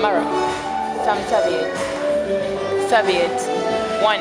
Amara. Sam Sabiet. Sabiet. 1.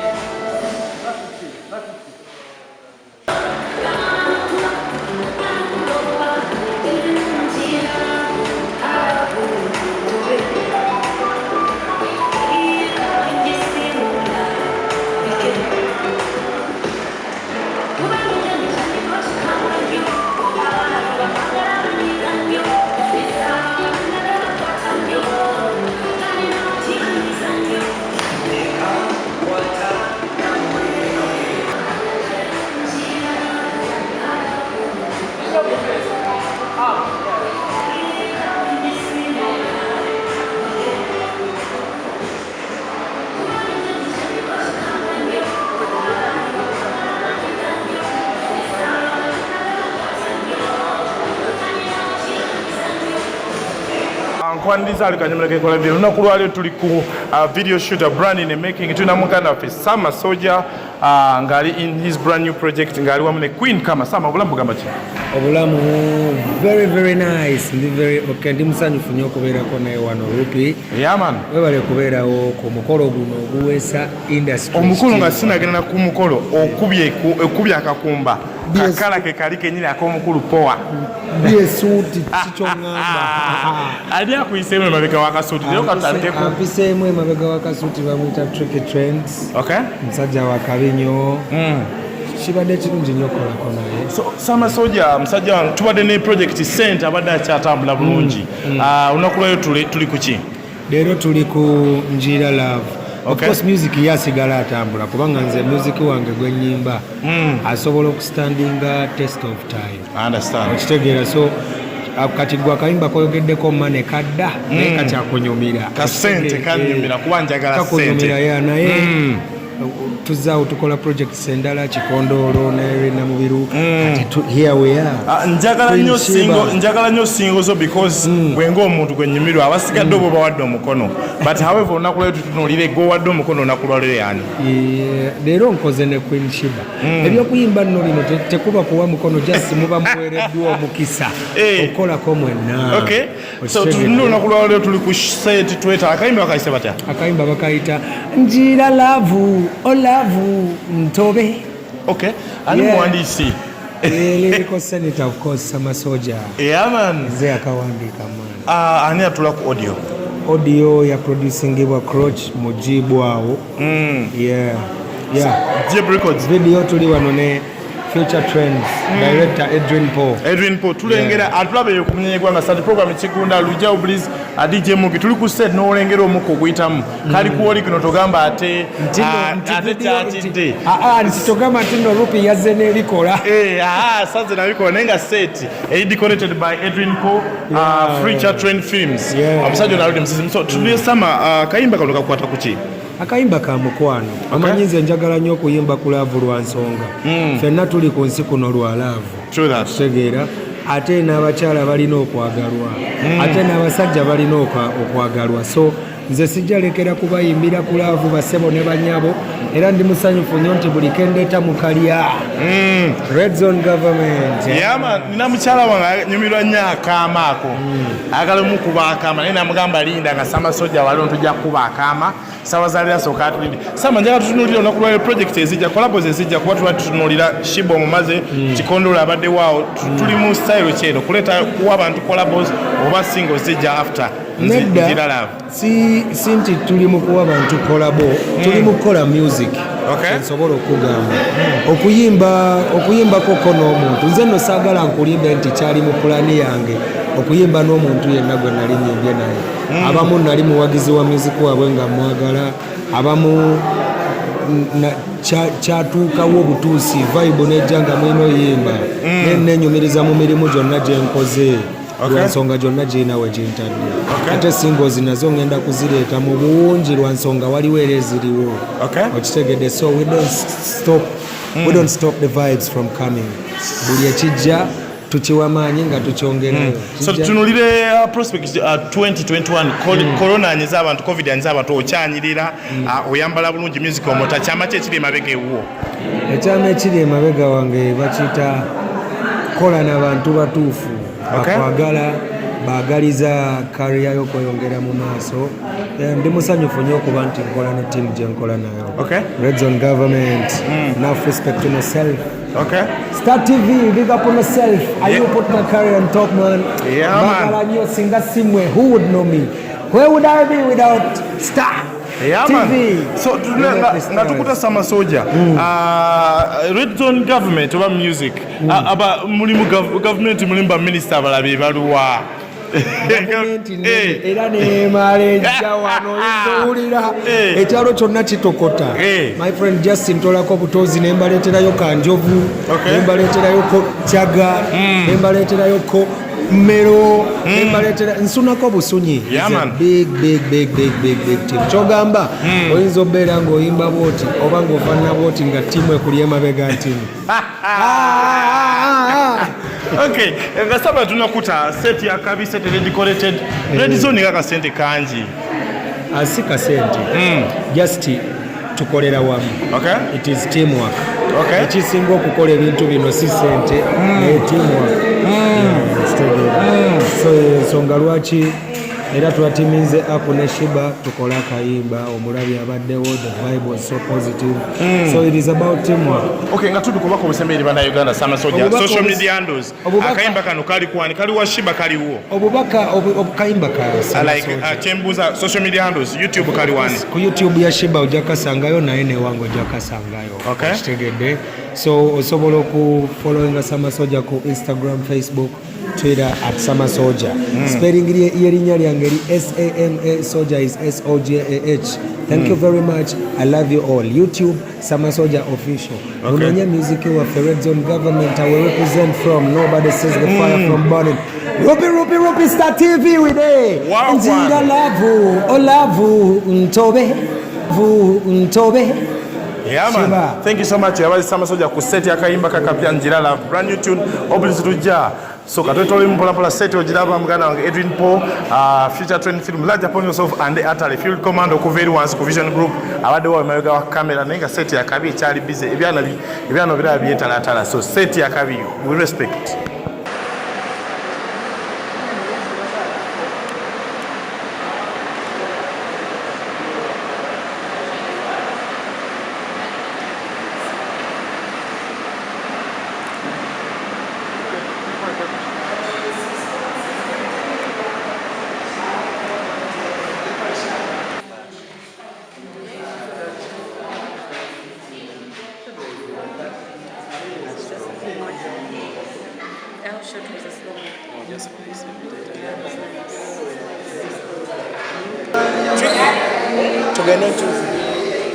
Kwandiza alikanyumuleke kola video lunaku lwaliro tuli ku video shooter branding and making tuna muganda waffe Sama Soja ngali in his brand new project ngali wamu ne Queen kama Sama obulamu gamba ki obulamu very nice ndi very okay ndi musanyufu nnyo okubeerako naye wano Rupi yeah man webale kubeerawo ku mukolo guno oguweesa industry omukolo nga sinagenda ku mukolo okubya akakumba kakala ke kali kenyini akomukulu poa bie suuti kikyongamba ali akuyisemu emabega w'akasuuti lero katandikeko apiseemu emabega w'akasuuti bamuyita Tricky Trends okay musajja wa kabinyo kibadde kirungi nnyo okukolako naye so Sama Soja musajja wange tubadde ne project center abadde akyatambula bulungi olunaku lwayo tuli ku ki leero tuli ku Njira Love. Of course music yasigala atambula kubanga nze music wange gwe nnyimba asobola okustandinga test of time. I understand. Okitegeera so kati gwe akayimba koyogeddeko mane kadda naye kakyakunyumira kasente kanyumira kuba njagala sente naye tuzaawo tukola projects endala Kikondoolo ne Namubiru here we are njagala nnyo singo zo because gwenga omuntu gwenyumirwa abasigadde obo bawadde omukono but however olunaku lwayo tutunuulire gwe owadde omukono olunaku lwalero yani leero nkoze ne Queen Shiba ebyokuyimba nno lino tekuba kuwa mukono just muba muweereddwa omukisa okukolako mwenna so tutunule olunaku lwalero tuli ku set tweta akayimba bakayise batya akayimba bakayita Njira Love olavu ntobe ani muwandiisi lyrical senator of course Sama Soja yeah man ze akawandiika man ani atula ku audio ya producingibwa Croach Mujibu awo yeah Jeb Records video tuli wano ne Future Trends director Adrian Paul tulengera atulabe ku munyenye gwanga start program Kigunda Lujja Bliss DJ Mugi tuli ku set no olengera omuko kuyitamu kali ku oli kino togamba ate tatide nsitogamba ntindo Rupi yazze n'ebikola sanze nabikola nenga set decorated by Adrian Paul Future Trend Films omusajja naludi msizi so tuli Sama kayimba kaloka kukwata kuki akayimba ka mukwano amanyi nze njagala nnyo okuyimba ku laavu lwa nsonga ffenna tuli ku nsi kuno lwa laavu tegeera ate n'abakyala balina okwagalwa ate n'abasajja balina okwagalwa so nze sijjalekera kubayimbira ku laavu basebo ne banyabo era ndi musanyufu nnyo nti buli kendeeta mukalya Red Zone Government nina mukyala wange nyumirwa nnyo akaama ako agala mukuba akaama naye namugamba linda nga Sama Soja waliwo tujja kuba akaama sawazalira soka atulinde Sama njagala tutunuulira olunaku lwalero project ezijja collabos ezijja kuba tuba tutunuulira Shiba omumaze Kikondoolo abadde waawo tuli mu style kyero kuleeta kuwa abantu collabos oba singles zijja after Njira Love si nti tuli mu kuwa bantu kolabo tuli mu kukola music nsobola okugamba okuyimbako n'omuntu nze nno saagala nkulimbe nti kyali mu pulani yange okuyimba n'omuntu yenna gwe nali nyimbye naye abamu nali muwagizi wa music waabwe nga mwagala abamu kyatuukawo obutuusi vibe nejja nga mwino yimba nenyumiriza mu mirimu gyonna gye nkoze lwansonga gyonna girina we gintadde ate singles nazo ngenda kuzireeta mu bungi lwansonga waliwo era eziriwo okitegedde so we don't stop the vibes from coming buli ekijja tukiwa maanyi nga tukyongerayo so tunulire prospect 2021 corona anyiza abantu covid anyiza abantu okyanyirira oyambala bulungi music omota kyama kyekiri emabega ewuwo ekyama ekiri emabega wange bakiyita kola n'abantu batuufu akwagala baagaliza career yo kweyongera mu maaso. Ndi musanyufu nnyo okuba nti nkola ne team gye nkola nayo. Red Zone Government, enough respect to myself. Star TV, big up on yourself. You put my career on top, man. Man. Singa Simwe, who would know me? Where would I be without Star TV? So, natukuta Sama Soja. Red Zone Government, about music. About mulimu government, mulimba minister, balabi baluwa. Era neemalenja wano nzuulira ekyalo kyonna kitokota. My friend Justin tolako butozi nembaleeterayo kanjovu, nembaleeterayoko kyaga, nembaleeterayoko mmero, nembaleetera nsunako busunyi. Big team. Kyogamba oyinza obeera ng'oyimba bwoti oba ng'ofaanana bwoti nga ttiimu ekuli emabega ntimu. Okay, ngasaba tunakuta set ya kabi set decorated. Red Zone nga kasente kanji. Si kasente. Just tukolera wamu. It is teamwork. Ekisinga okukola ebintu bino si sente, teamwork. So ensonga lwaki era twatimize Aku ne Shiba tukola akayimba omulabi abaddewo, the vibe was so positive. So it is about teamwork. Okay, nga tudukubako obusembere bana Uganda Sama Soja social media handles akayimba kano kali kwani kali wa Shiba kali wo obubaka obukayimba ka Sama Soja chembuza social media handles YouTube kali wani ku YouTube ya Shiba ojakasangayo naye ne wango ojakasangayo. Kitegedde. So osobola ku following Sama Soja ku Instagram, Facebook, Twitter at Sama Soja. Spelling yerinnya lyange SAMA Soja is SOJAH. Thank you very much. I love you all. YouTube Sama Soja official. Unanya music wa Red Zone Government I will represent from Nobody Says the Fire from Burning. Rupi Star TV we there. Nzira lavu olavu ntobe. Yeah, man. Thank you so much. Yabazi Sama Soja kuseti akayimba kakapya Nzira Love brand new tune obulisi tujja. So katotole mpola set ojiraba mugana wange Edwin Paul future trend film large upon yourself and the Atari field commando ku very once ku Vision Group abadde wa mayoga wa camera nenga set ya kabi chali busy ebyano bira byetalatala so set ya kabi we respect. Tugenda